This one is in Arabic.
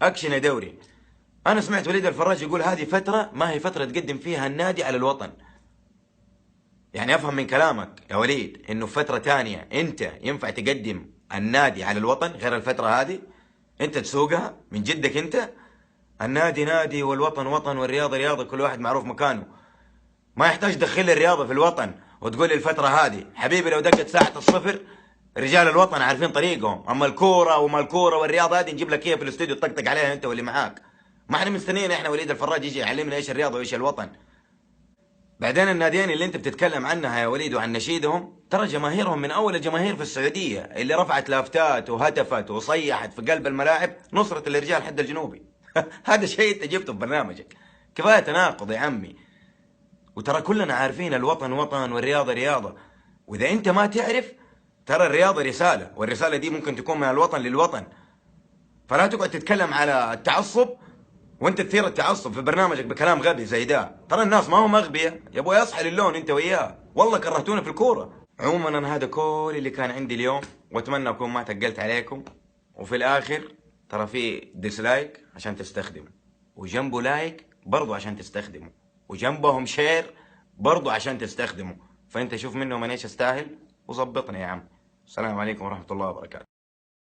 اكشن يا دوري. انا سمعت وليد الفراج يقول هذه فتره ما هي فتره تقدم فيها النادي على الوطن. يعني افهم من كلامك يا وليد انه في فتره ثانيه انت ينفع تقدم النادي على الوطن غير الفتره هذه؟ انت تسوقها من جدك انت؟ النادي نادي والوطن وطن والرياضه رياضه، كل واحد معروف مكانه. ما يحتاج تدخل لي الرياضه في الوطن وتقول لي الفتره هذه. حبيبي لو دقت ساعه الصفر رجال الوطن عارفين طريقهم، اما الكوره وما الكوره والرياضه هذه نجيب لك اياها في الاستوديو تطقطق عليها انت واللي معاك. ما احنا مستنيين احنا وليد الفراج يجي يعلمنا ايش الرياضه وايش الوطن. بعدين الناديين اللي انت بتتكلم عنها يا وليد وعن نشيدهم، ترى جماهيرهم من اول الجماهير في السعوديه اللي رفعت لافتات وهتفت وصيحت في قلب الملاعب نصرة الرجال حد الجنوبي. هذا شيء انت جبته في برنامجك. كفايه تناقض يا عمي. وترى كلنا عارفين الوطن وطن والرياضه رياضه. واذا انت ما تعرف، ترى الرياضه رساله، والرساله دي ممكن تكون من الوطن للوطن. فلا تقعد تتكلم على التعصب وانت تثير التعصب في برنامجك بكلام غبي زي ده. ترى الناس ما هم اغبياء يا ابوي، اصحى للون انت وياه. والله كرهتونا في الكوره. عموما انا هذا كل اللي كان عندي اليوم، واتمنى اكون ما تقلت عليكم. وفي الاخر ترى في ديسلايك عشان تستخدمه، وجنبه لايك برضو عشان تستخدمه، وجنبهم شير برضو عشان تستخدمه. فانت شوف منهم انا ايش استاهل وظبطني يا عم. السلام عليكم ورحمه الله وبركاته.